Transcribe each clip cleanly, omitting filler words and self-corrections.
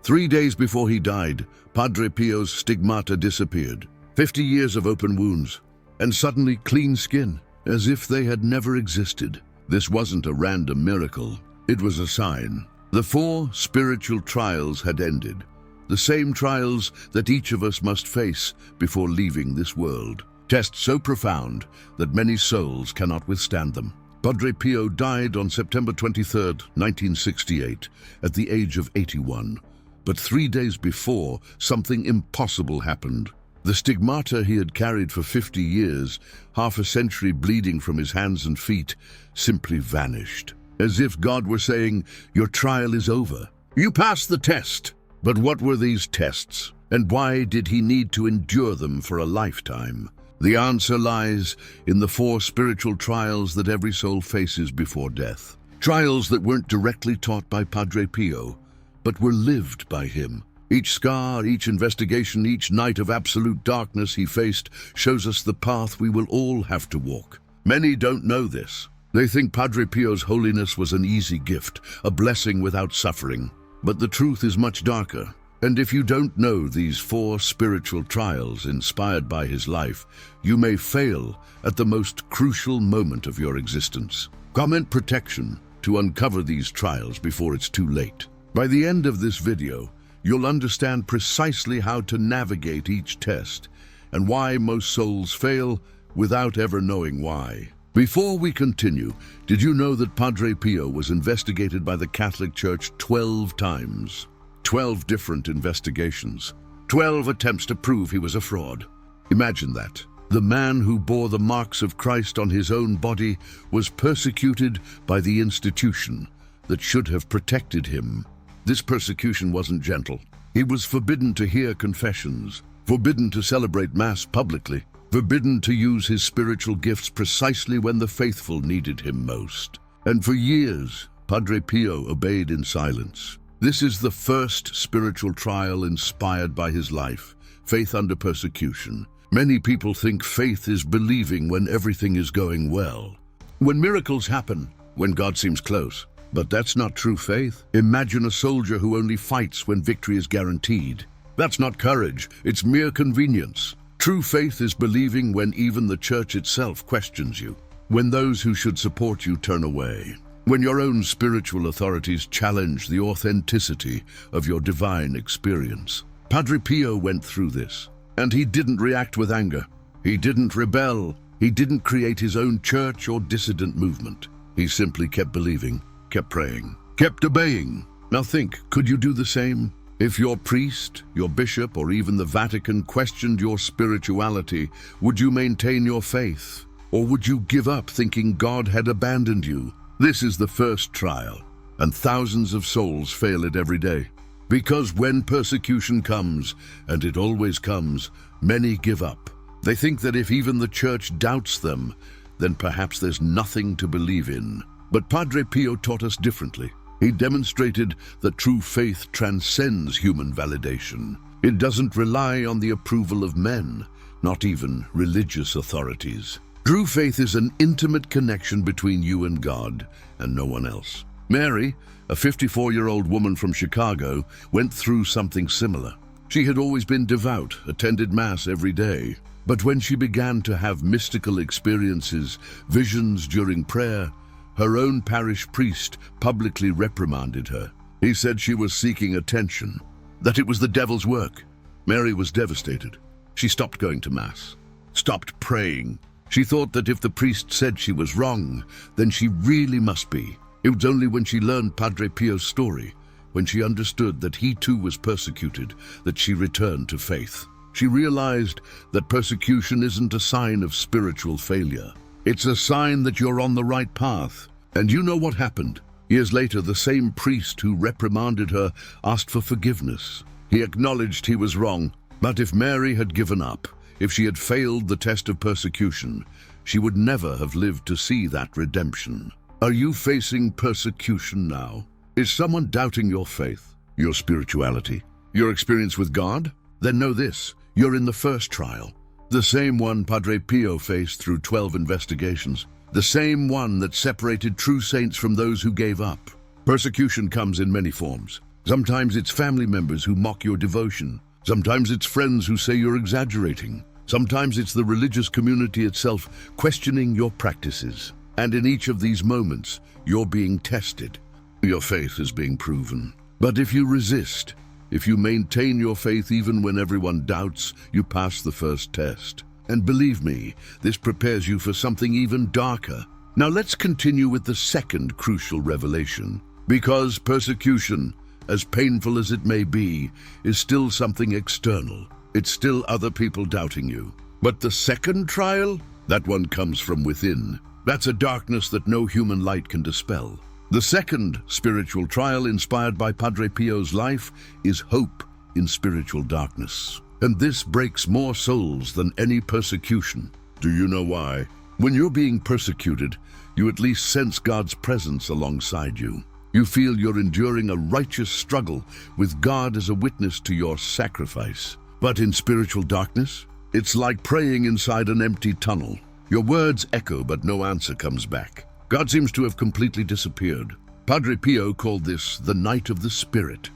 3 days before he died, Padre Pio's stigmata disappeared. 50 years of open wounds, and suddenly clean skin, as if they had never existed. This wasn't a random miracle. It was a sign. The 4 spiritual trials had ended. The same trials that each of us must face before leaving this world. Tests so profound that many souls cannot withstand them. Padre Pio died on September 23, 1968, at the age of 81. But 3 days before, something impossible happened. The stigmata he had carried for 50 years, half a century bleeding from his hands and feet, simply vanished. As if God were saying, "Your trial is over. You passed the test." But what were these tests? And why did he need to endure them for a lifetime? The answer lies in the 4 spiritual trials that every soul faces before death. Trials that weren't directly taught by Padre Pio, but were lived by him. Each scar, each investigation, each night of absolute darkness he faced shows us the path we will all have to walk. Many don't know this. They think Padre Pio's holiness was an easy gift, a blessing without suffering. But the truth is much darker. And if you don't know these 4 spiritual trials inspired by his life, you may fail at the most crucial moment of your existence. Comment protection to uncover these trials before it's too late. By the end of this video, you'll understand precisely how to navigate each test and why most souls fail without ever knowing why. Before we continue, did you know that Padre Pio was investigated by the Catholic Church 12 times? 12 different investigations. 12 attempts to prove he was a fraud. Imagine that. The man who bore the marks of Christ on his own body was persecuted by the institution that should have protected him. This persecution wasn't gentle. He was forbidden to hear confessions, forbidden to celebrate Mass publicly, forbidden to use his spiritual gifts precisely when the faithful needed him most. And for years, Padre Pio obeyed in silence. This is the first spiritual trial inspired by his life, faith under persecution. Many people think faith is believing when everything is going well, when miracles happen, when God seems close. But that's not true faith. Imagine a soldier who only fights when victory is guaranteed. That's not courage, it's mere convenience. True faith is believing when even the church itself questions you, when those who should support you turn away, when your own spiritual authorities challenge the authenticity of your divine experience. Padre Pio went through this, and he didn't react with anger. He didn't rebel. He didn't create his own church or dissident movement. He simply kept believing, kept praying, kept obeying. Now think, could you do the same? If your priest, your bishop, or even the Vatican questioned your spirituality, would you maintain your faith? Or would you give up thinking God had abandoned you? This is the first trial, and thousands of souls fail it every day. Because when persecution comes, and it always comes, many give up. They think that if even the church doubts them, then perhaps there's nothing to believe in. But Padre Pio taught us differently. He demonstrated that true faith transcends human validation. It doesn't rely on the approval of men, not even religious authorities. True faith is an intimate connection between you and God, and no one else. Mary, a 54-year-old woman from Chicago, went through something similar. She had always been devout, attended Mass every day. But when she began to have mystical experiences, visions during prayer, her own parish priest publicly reprimanded her. He said she was seeking attention, that it was the devil's work. Mary was devastated. She stopped going to Mass, stopped praying. She thought that if the priest said she was wrong, then she really must be. It was only when she learned Padre Pio's story, when she understood that he too was persecuted, that she returned to faith. She realized that persecution isn't a sign of spiritual failure. It's a sign that you're on the right path. And you know what happened? Years later, the same priest who reprimanded her asked for forgiveness. He acknowledged he was wrong, but if Mary had given up, if she had failed the test of persecution, she would never have lived to see that redemption. Are you facing persecution now? Is someone doubting your faith, your spirituality, your experience with God? Then know this, you're in the first trial. The same one Padre Pio faced through 12 investigations. The same one that separated true saints from those who gave up. Persecution comes in many forms. Sometimes it's family members who mock your devotion. Sometimes it's friends who say you're exaggerating. Sometimes it's the religious community itself questioning your practices. And in each of these moments, you're being tested. Your faith is being proven. But if you resist, if you maintain your faith even when everyone doubts, you pass the first test. And believe me, this prepares you for something even darker. Now let's continue with the second crucial revelation. Because persecution, as painful as it may be, is still something external. It's still other people doubting you. But the second trial, that one comes from within. That's a darkness that no human light can dispel. The second spiritual trial inspired by Padre Pio's life is hope in spiritual darkness. And this breaks more souls than any persecution. Do you know why? When you're being persecuted, you at least sense God's presence alongside you. You feel you're enduring a righteous struggle with God as a witness to your sacrifice. But in spiritual darkness, it's like praying inside an empty tunnel. Your words echo, but no answer comes back. God seems to have completely disappeared. Padre Pio called this the night of the Spirit.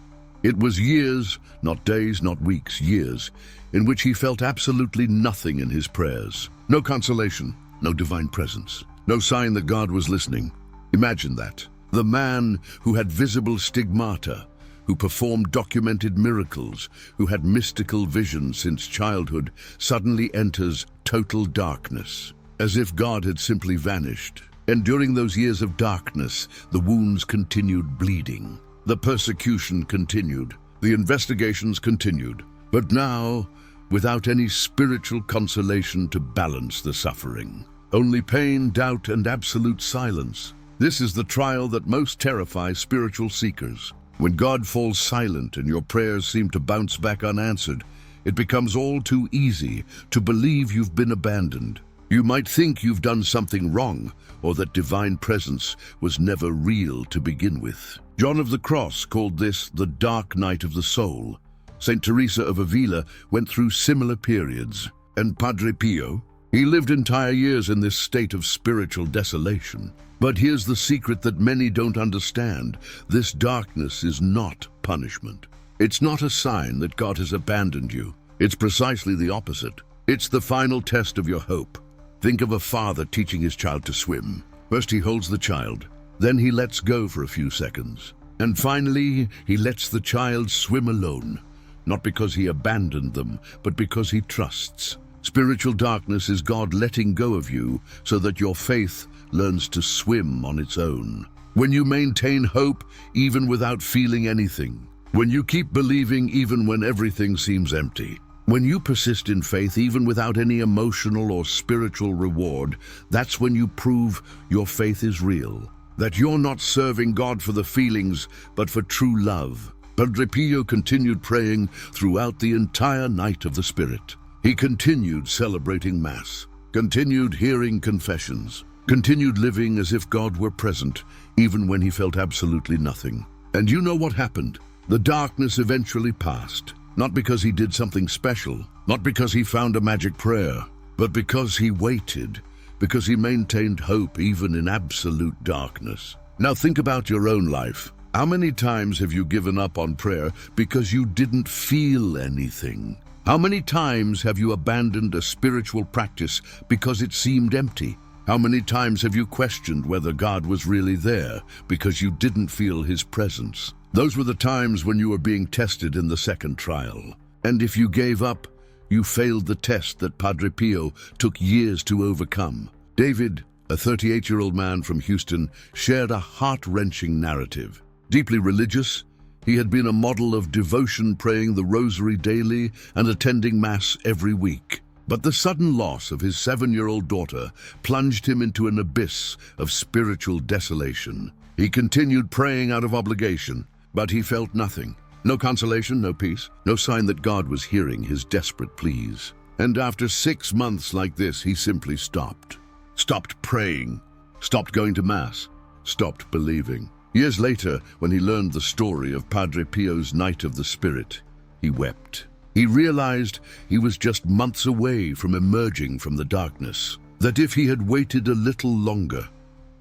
It was years, not days, not weeks, years, in which he felt absolutely nothing in his prayers. No consolation, no divine presence, no sign that God was listening. Imagine that. The man who had visible stigmata, who performed documented miracles, who had mystical visions since childhood, suddenly enters total darkness, as if God had simply vanished. And during those years of darkness, the wounds continued bleeding. The persecution continued. The investigations continued. But now, without any spiritual consolation to balance the suffering. Only pain, doubt, and absolute silence. This is the trial that most terrifies spiritual seekers. When God falls silent and your prayers seem to bounce back unanswered, it becomes all too easy to believe you've been abandoned. You might think you've done something wrong, or that divine presence was never real to begin with. John of the Cross called this the dark night of the soul. Saint Teresa of Avila went through similar periods. And Padre Pio? He lived entire years in this state of spiritual desolation. But here's the secret that many don't understand. This darkness is not punishment. It's not a sign that God has abandoned you. It's precisely the opposite. It's the final test of your hope. Think of a father teaching his child to swim. First he holds the child, then he lets go for a few seconds. And finally, he lets the child swim alone. Not because he abandoned them, but because he trusts. Spiritual darkness is God letting go of you so that your faith learns to swim on its own. When you maintain hope even without feeling anything. When you keep believing even when everything seems empty. When you persist in faith even without any emotional or spiritual reward, that's when you prove your faith is real. That you're not serving God for the feelings, but for true love. Padre Pio continued praying throughout the entire night of the Spirit. He continued celebrating Mass, continued hearing confessions, continued living as if God were present, even when he felt absolutely nothing. And you know what happened? The darkness eventually passed. Not because he did something special, not because he found a magic prayer, but because he waited, because he maintained hope even in absolute darkness. Now think about your own life. How many times have you given up on prayer because you didn't feel anything? How many times have you abandoned a spiritual practice because it seemed empty? How many times have you questioned whether God was really there because you didn't feel his presence? Those were the times when you were being tested in the second trial. And if you gave up, you failed the test that Padre Pio took years to overcome. David, a 38-year-old man from Houston, shared a heart-wrenching narrative. Deeply religious, he had been a model of devotion, praying the rosary daily and attending Mass every week. But the sudden loss of his 7-year-old daughter plunged him into an abyss of spiritual desolation. He continued praying out of obligation, but he felt nothing. No consolation, no peace, no sign that God was hearing his desperate pleas. And after 6 months like this, he simply stopped. Stopped praying, stopped going to Mass, stopped believing. Years later, when he learned the story of Padre Pio's Night of the Spirit, he wept. He realized he was just months away from emerging from the darkness. That if he had waited a little longer,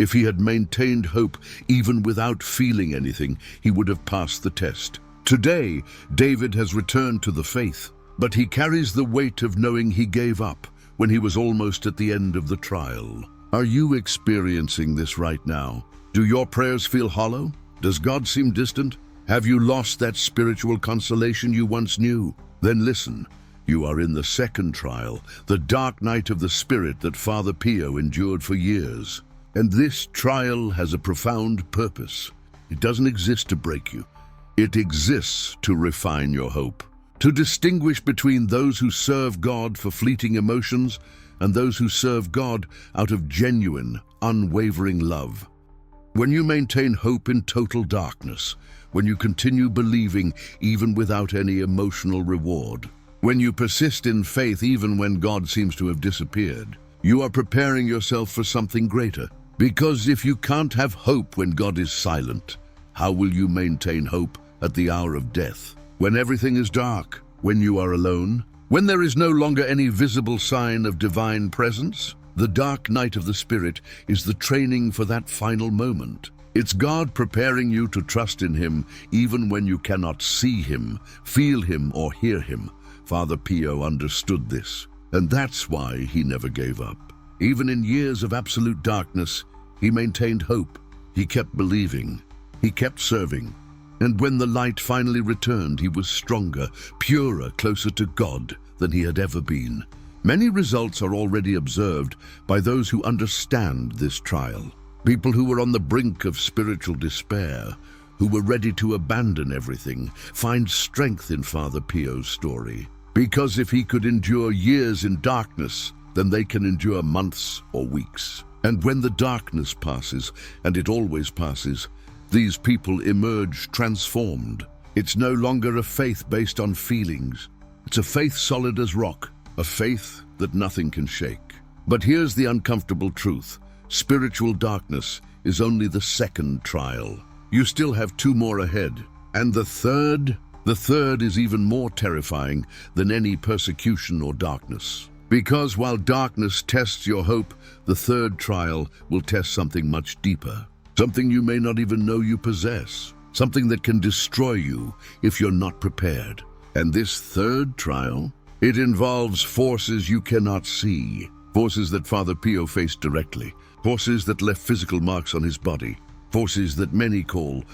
If he had maintained hope even without feeling anything, he would have passed the test. Today, David has returned to the faith, but he carries the weight of knowing he gave up when he was almost at the end of the trial. Are you experiencing this right now? Do your prayers feel hollow? Does God seem distant? Have you lost that spiritual consolation you once knew? Then listen, you are in the second trial, the dark night of the spirit that Father Pio endured for years. And this trial has a profound purpose. It doesn't exist to break you. It exists to refine your hope, to distinguish between those who serve God for fleeting emotions and those who serve God out of genuine, unwavering love. When you maintain hope in total darkness, when you continue believing even without any emotional reward, when you persist in faith even when God seems to have disappeared, you are preparing yourself for something greater. Because if you can't have hope when God is silent, how will you maintain hope at the hour of death? When everything is dark, when you are alone, when there is no longer any visible sign of divine presence? The dark night of the Spirit is the training for that final moment. It's God preparing you to trust in Him even when you cannot see Him, feel Him, or hear Him. Father Pio understood this, and that's why he never gave up. Even in years of absolute darkness, he maintained hope. He kept believing. He kept serving. And when the light finally returned, he was stronger, purer, closer to God than he had ever been. Many results are already observed by those who understand this trial. People who were on the brink of spiritual despair, who were ready to abandon everything, find strength in Father Pio's story. Because if he could endure years in darkness, then they can endure months or weeks. And when the darkness passes, and it always passes, these people emerge transformed. It's no longer a faith based on feelings. It's a faith solid as rock, a faith that nothing can shake. But here's the uncomfortable truth. Spiritual darkness is only the second trial. You still have 2 more ahead. And the third is even more terrifying than any persecution or darkness. Because while darkness tests your hope, the third trial will test something much deeper. Something you may not even know you possess. Something that can destroy you if you're not prepared. And this third trial, it involves forces you cannot see. Forces that Father Pio faced directly. Forces that left physical marks on his body. Forces that many call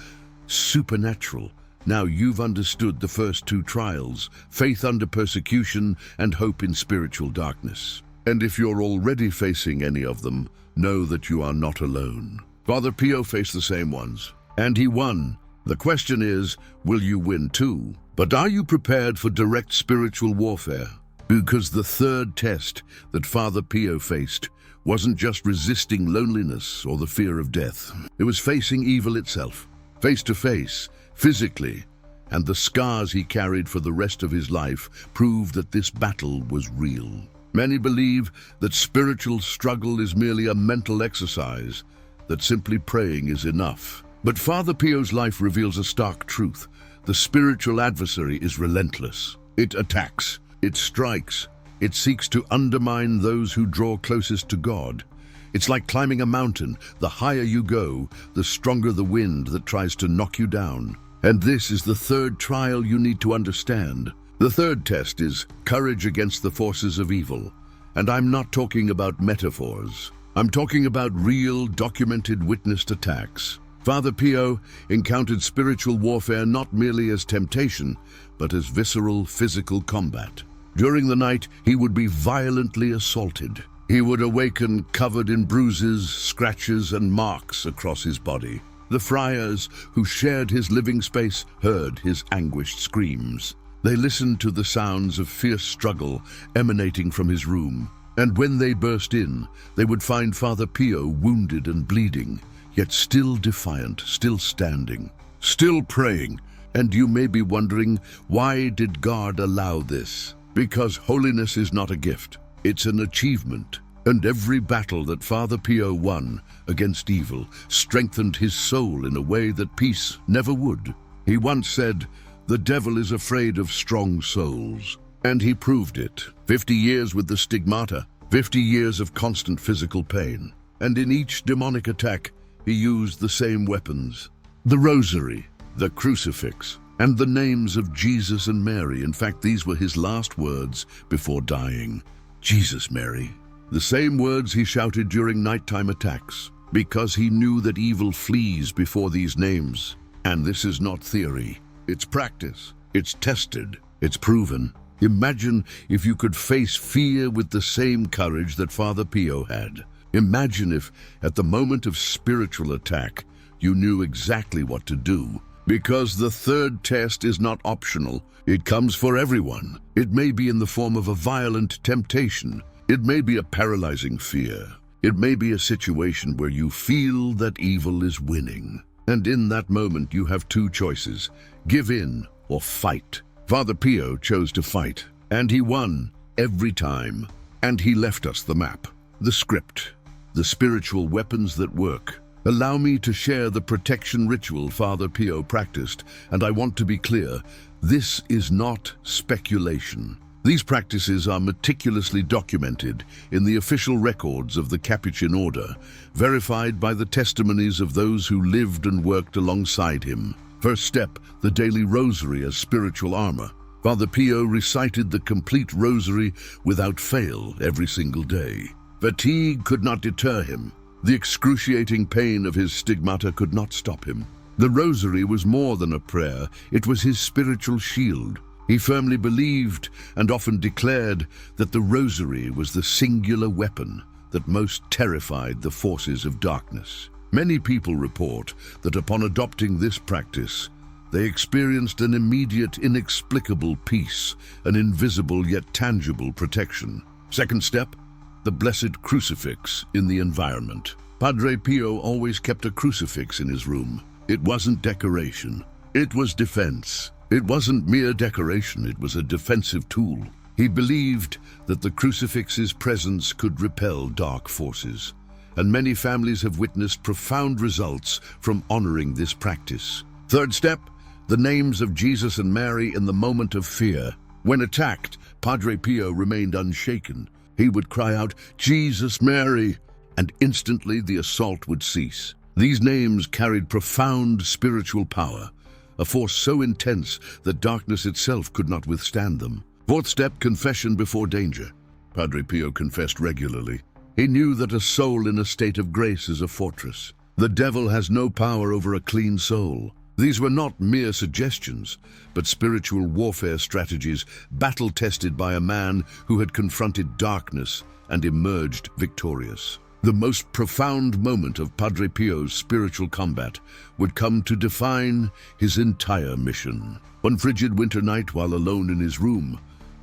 supernatural. Now you've understood the first 2 trials, faith under persecution and hope in spiritual darkness. And if you're already facing any of them, know that you are not alone. Father Pio faced the same ones, and he won. The question is, will you win too? But are you prepared for direct spiritual warfare? Because the third test that Father Pio faced wasn't just resisting loneliness or the fear of death. It was facing evil itself, face to face, physically, and the scars he carried for the rest of his life proved that this battle was real. Many believe that spiritual struggle is merely a mental exercise, that simply praying is enough. But Father Pio's life reveals a stark truth. The spiritual adversary is relentless. It attacks, it strikes, it seeks to undermine those who draw closest to God. It's like climbing a mountain. The higher you go, the stronger the wind that tries to knock you down. And this is the third trial you need to understand. The third test is courage against the forces of evil. And I'm not talking about metaphors. I'm talking about real, documented, witnessed attacks. Father Pio encountered spiritual warfare not merely as temptation, but as visceral, physical combat. During the night, he would be violently assaulted. He would awaken covered in bruises, scratches, and marks across his body. The friars who shared his living space heard his anguished screams. They listened to the sounds of fierce struggle emanating from his room. And when they burst in, they would find Father Pio wounded and bleeding, yet still defiant, still standing, still praying. And you may be wondering, why did God allow this? Because holiness is not a gift, it's an achievement. And every battle that Father Pio won against evil strengthened his soul in a way that peace never would. He once said, "The devil is afraid of strong souls." And he proved it. 50 years with the stigmata, 50 years of constant physical pain. And in each demonic attack, he used the same weapons: the rosary, the crucifix, and the names of Jesus and Mary. In fact, these were his last words before dying. Jesus, Mary. The same words he shouted during nighttime attacks, because he knew that evil flees before these names. And this is not theory. It's practice. It's tested. It's proven. Imagine if you could face fear with the same courage that Father Pio had. Imagine if, at the moment of spiritual attack, you knew exactly what to do. Because the third test is not optional. It comes for everyone. It may be in the form of a violent temptation. It may be a paralyzing fear. It may be a situation where you feel that evil is winning. And in that moment, you have two choices: give in or fight. Father Pio chose to fight, and he won every time. And he left us the map, the script, the spiritual weapons that work. Allow me to share the protection ritual Father Pio practiced, and I want to be clear, this is not speculation. These practices are meticulously documented in the official records of the Capuchin order, verified by the testimonies of those who lived and worked alongside him. First step, the daily rosary as spiritual armor. Father Pio recited the complete rosary without fail every single day. Fatigue could not deter him. The excruciating pain of his stigmata could not stop him. The rosary was more than a prayer, it was his spiritual shield. He firmly believed and often declared that the rosary was the singular weapon that most terrified the forces of darkness. Many people report that upon adopting this practice, they experienced an immediate, inexplicable peace, an invisible yet tangible protection. Second step, the blessed crucifix in the environment. Padre Pio always kept a crucifix in his room. It wasn't decoration. It was defense. It wasn't mere decoration. It was a defensive tool. He believed that the crucifix's presence could repel dark forces. And many families have witnessed profound results from honoring this practice. Third step, the names of Jesus and Mary in the moment of fear. When attacked, Padre Pio remained unshaken. He would cry out, "Jesus, Mary," and instantly the assault would cease. These names carried profound spiritual power, a force so intense that darkness itself could not withstand them. Fourth step, confession before danger. Padre Pio confessed regularly. He knew that a soul in a state of grace is a fortress. The devil has no power over a clean soul. These were not mere suggestions, but spiritual warfare strategies, battle-tested by a man who had confronted darkness and emerged victorious. The most profound moment of Padre Pio's spiritual combat would come to define his entire mission. One frigid winter night, while alone in his room,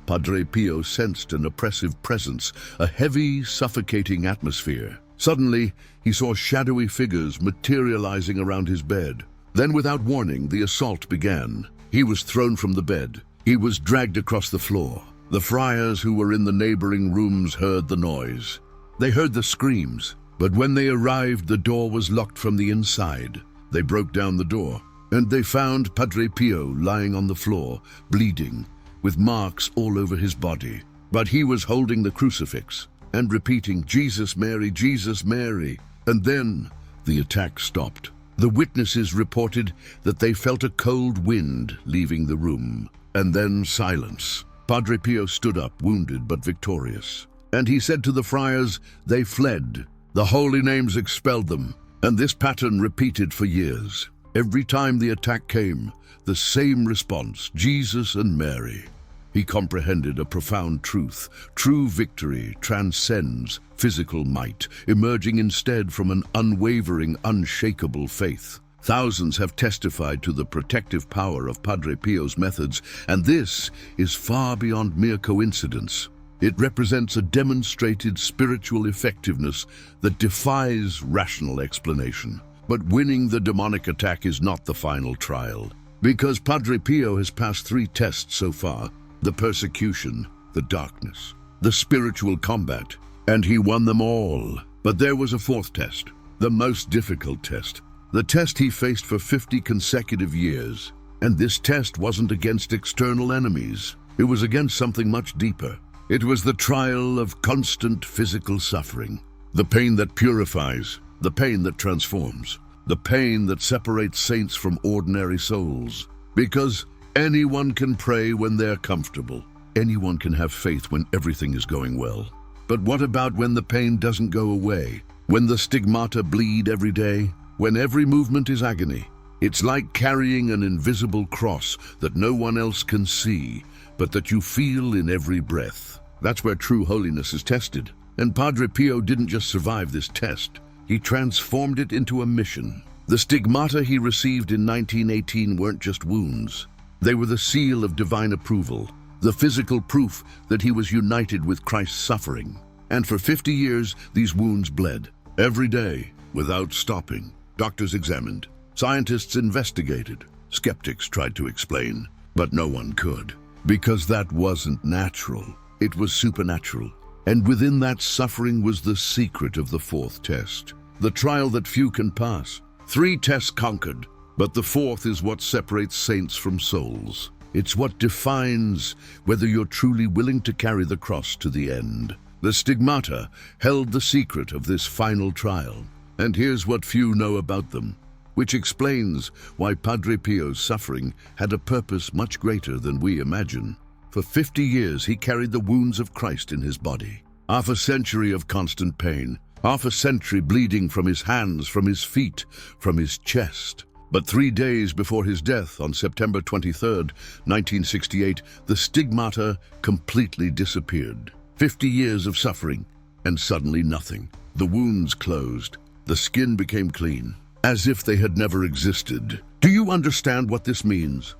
Padre Pio sensed an oppressive presence, a heavy, suffocating atmosphere. Suddenly, he saw shadowy figures materializing around his bed. Then, without warning, the assault began. He was thrown from the bed. He was dragged across the floor. The friars who were in the neighboring rooms heard the noise. They heard the screams, but when they arrived, the door was locked from the inside. They broke down the door, and they found Padre Pio lying on the floor, bleeding, with marks all over his body. But he was holding the crucifix and repeating, "Jesus, Mary, Jesus, Mary." And then the attack stopped. The witnesses reported that they felt a cold wind leaving the room, and then silence. Padre Pio stood up, wounded but victorious. And he said to the friars, they fled. The holy names expelled them, and this pattern repeated for years. Every time the attack came, the same response, Jesus and Mary. He comprehended a profound truth. True victory transcends physical might, emerging instead from an unwavering, unshakable faith. Thousands have testified to the protective power of Padre Pio's methods, and this is far beyond mere coincidence. It represents a demonstrated spiritual effectiveness that defies rational explanation. But winning the demonic attack is not the final trial, because Padre Pio has passed 3 tests so far: the persecution, the darkness, the spiritual combat, and he won them all. But there was a 4th test, the most difficult test, the test he faced for 50 consecutive years. And this test wasn't against external enemies. It was against something much deeper. It was the trial of constant physical suffering. The pain that purifies, the pain that transforms, the pain that separates saints from ordinary souls. Because anyone can pray when they're comfortable. Anyone can have faith when everything is going well. But what about when the pain doesn't go away? When the stigmata bleed every day? When every movement is agony? It's like carrying an invisible cross that no one else can see, but that you feel in every breath. That's where true holiness is tested. And Padre Pio didn't just survive this test, he transformed it into a mission. The stigmata he received in 1918 weren't just wounds. They were the seal of divine approval, the physical proof that he was united with Christ's suffering. And for 50 years, these wounds bled. Every day, without stopping. Doctors examined. Scientists investigated. Skeptics tried to explain. But no one could. Because that wasn't natural. It was supernatural. And within that suffering was the secret of the fourth test. The trial that few can pass. 3 tests conquered. But the fourth is what separates saints from souls. It's what defines whether you're truly willing to carry the cross to the end. The stigmata held the secret of this final trial. And here's what few know about them, which explains why Padre Pio's suffering had a purpose much greater than we imagine. For 50 years he carried the wounds of Christ in his body. Half a century of constant pain. Half a century bleeding from his hands, from his feet, from his chest. But 3 days before his death, on September 23rd, 1968, the stigmata completely disappeared. 50 years of suffering, and suddenly nothing. The wounds closed. The skin became clean, as if they had never existed. Do you understand what this means?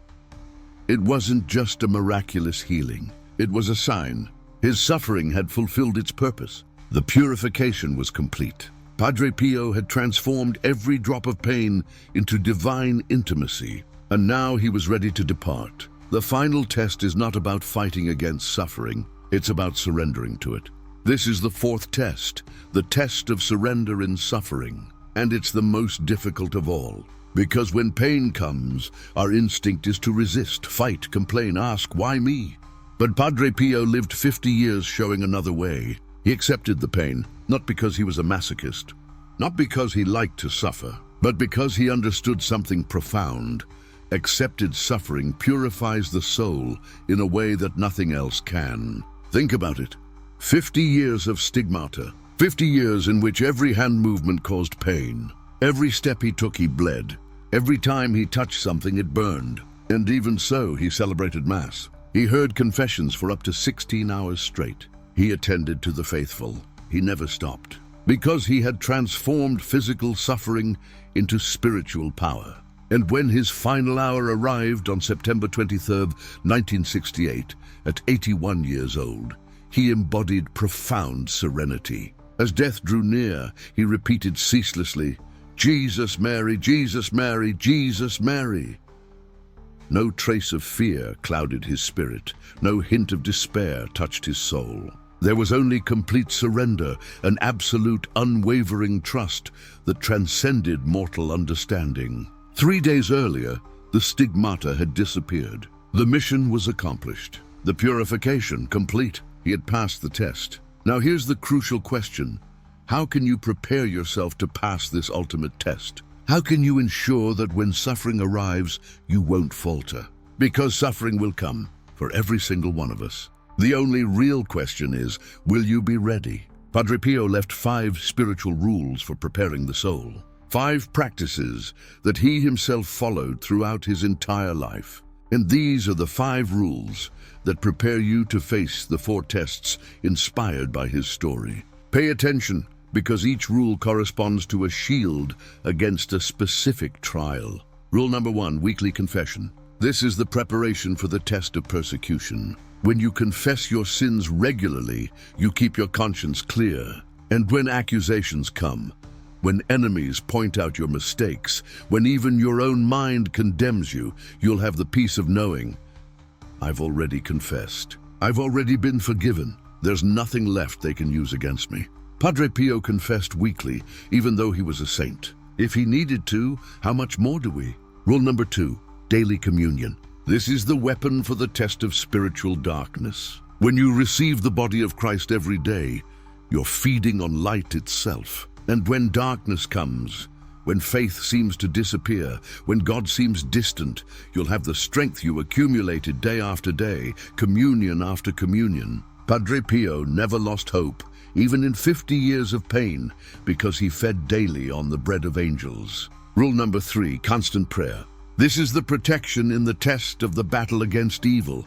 It wasn't just a miraculous healing. It was a sign. His suffering had fulfilled its purpose. The purification was complete. Padre Pio had transformed every drop of pain into divine intimacy, and now he was ready to depart. The final test is not about fighting against suffering. It's about surrendering to it. This is the fourth test, the test of surrender in suffering. And it's the most difficult of all. Because when pain comes, our instinct is to resist, fight, complain, ask, why me? But Padre Pio lived 50 years showing another way. He accepted the pain, not because he was a masochist, not because he liked to suffer, but because he understood something profound. Accepted suffering purifies the soul in a way that nothing else can. Think about it. 50 years of stigmata. 50 years in which every hand movement caused pain. Every step he took, he bled. Every time he touched something, it burned. And even so, he celebrated Mass. He heard confessions for up to 16 hours straight. He attended to the faithful. He never stopped. Because he had transformed physical suffering into spiritual power. And when his final hour arrived on September 23rd, 1968, at 81 years old, he embodied profound serenity. As death drew near, he repeated ceaselessly, "Jesus, Mary, Jesus, Mary, Jesus, Mary." No trace of fear clouded his spirit. No hint of despair touched his soul. There was only complete surrender, an absolute, unwavering trust that transcended mortal understanding. 3 days earlier, the stigmata had disappeared. The mission was accomplished. The purification complete. He had passed the test. Now here's the crucial question. How can you prepare yourself to pass this ultimate test? How can you ensure that when suffering arrives, you won't falter? Because suffering will come for every single one of us. The only real question is, will you be ready? Padre Pio left 5 spiritual rules for preparing the soul. 5 practices that he himself followed throughout his entire life. And these are the 5 rules that prepare you to face the 4 tests inspired by his story. Pay attention, because each rule corresponds to a shield against a specific trial. Rule number 1, weekly confession. This is the preparation for the test of persecution. When you confess your sins regularly, you keep your conscience clear. And when accusations come, when enemies point out your mistakes, when even your own mind condemns you, you'll have the peace of knowing, I've already confessed. I've already been forgiven. There's nothing left they can use against me. Padre Pio confessed weekly, even though he was a saint. If he needed to, how much more do we? Rule number 2, daily communion. This is the weapon for the test of spiritual darkness. When you receive the body of Christ every day, You're feeding on light itself. And when darkness comes, when faith seems to disappear, when God seems distant, you'll have the strength you accumulated day after day, communion after communion. Padre Pio never lost hope, even in 50 years of pain, because he fed daily on the bread of angels. Rule number 3, constant prayer. This is the protection in the test of the battle against evil.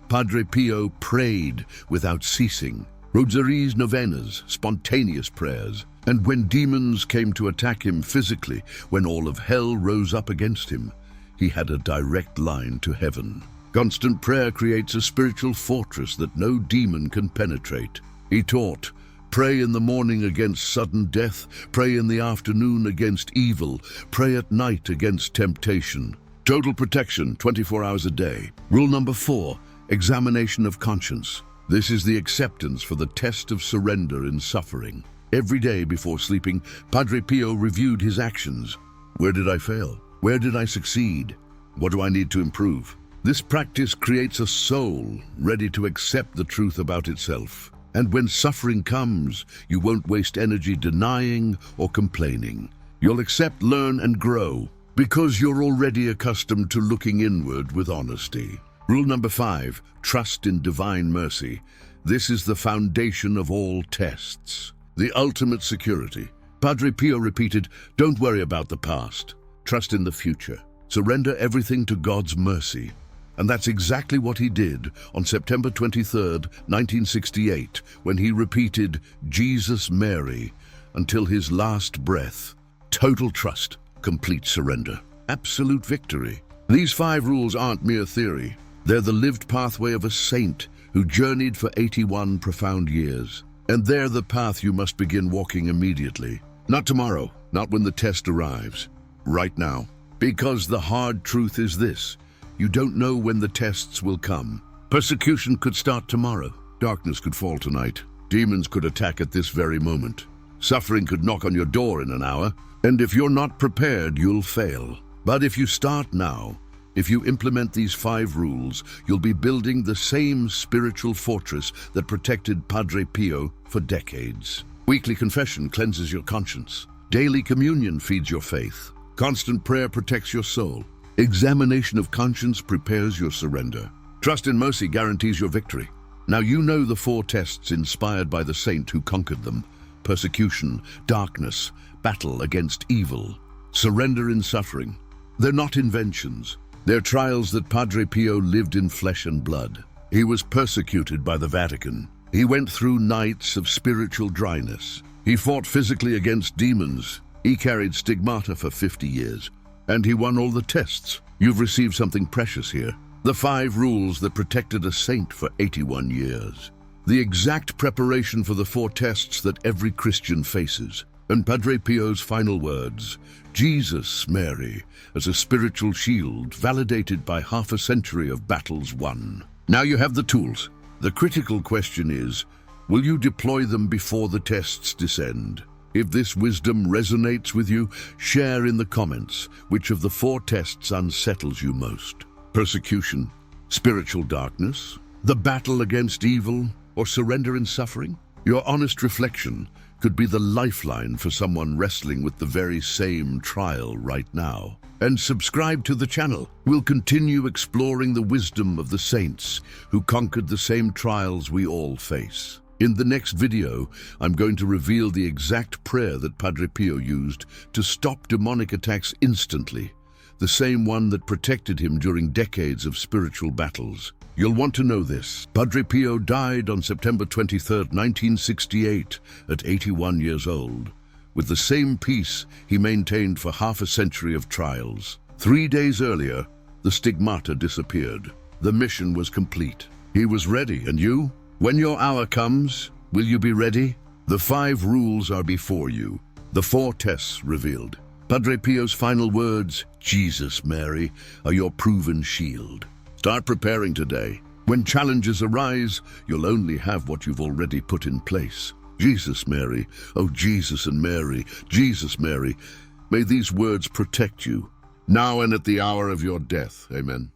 Padre Pio prayed without ceasing. Rosaries, novenas, spontaneous prayers. And when demons came to attack him physically, when all of hell rose up against him, he had a direct line to heaven. Constant prayer creates a spiritual fortress that no demon can penetrate. He taught, pray in the morning against sudden death, pray in the afternoon against evil, pray at night against temptation. Total protection, 24 hours a day. Rule number 4, examination of conscience. This is the acceptance for the test of surrender in suffering. Every day before sleeping, Padre Pio reviewed his actions. Where did I fail? Where did I succeed? What do I need to improve? This practice creates a soul ready to accept the truth about itself. And when suffering comes, you won't waste energy denying or complaining. You'll accept, learn, and grow because you're already accustomed to looking inward with honesty. Rule number 5, trust in divine mercy. This is the foundation of all tests. The ultimate security. Padre Pio repeated, don't worry about the past. Trust in the future. Surrender everything to God's mercy. And that's exactly what he did on September 23rd, 1968, when he repeated, Jesus, Mary, until his last breath. Total trust, complete surrender, absolute victory. These 5 rules aren't mere theory. They're the lived pathway of a saint who journeyed for 81 profound years. And they're the path you must begin walking immediately. Not tomorrow, not when the test arrives. Right now. Because the hard truth is this. You don't know when the tests will come. Persecution could start tomorrow. Darkness could fall tonight. Demons could attack at this very moment. Suffering could knock on your door in an hour. And if you're not prepared, you'll fail. But if you start now, if you implement these 5 rules, you'll be building the same spiritual fortress that protected Padre Pio for decades. Weekly confession cleanses your conscience. Daily communion feeds your faith. Constant prayer protects your soul. Examination of conscience prepares your surrender. Trust in mercy guarantees your victory. Now you know the 4 tests inspired by the saint who conquered them. Persecution, darkness, battle against evil, surrender in suffering. They're not inventions. They're trials that Padre Pio lived in flesh and blood. He was persecuted by the Vatican. He went through nights of spiritual dryness. He fought physically against demons. He carried stigmata for 50 years. And he won all the tests. You've received something precious here. The 5 rules that protected a saint for 81 years. The exact preparation for the 4 tests that every Christian faces. And Padre Pio's final words, Jesus, Mary, as a spiritual shield validated by half a century of battles won. Now you have the tools. The critical question is, will you deploy them before the tests descend? If this wisdom resonates with you, share in the comments which of the 4 tests unsettles you most. Persecution, spiritual darkness, the battle against evil, or surrender in suffering? Your honest reflection could be the lifeline for someone wrestling with the very same trial right now. And subscribe to the channel. We'll continue exploring the wisdom of the saints who conquered the same trials we all face. In the next video, I'm going to reveal the exact prayer that Padre Pio used to stop demonic attacks instantly, the same one that protected him during decades of spiritual battles. You'll want to know this. Padre Pio died on September 23, 1968, at 81 years old, with the same peace he maintained for half a century of trials. 3 days earlier, the stigmata disappeared. The mission was complete. He was ready, and you? When your hour comes, will you be ready? The 5 rules are before you. The 4 tests revealed. Padre Pio's final words, Jesus, Mary, are your proven shield. Start preparing today. When challenges arise, you'll only have what you've already put in place. Jesus, Mary, oh Jesus and Mary, Jesus, Mary, may these words protect you, now and at the hour of your death. Amen.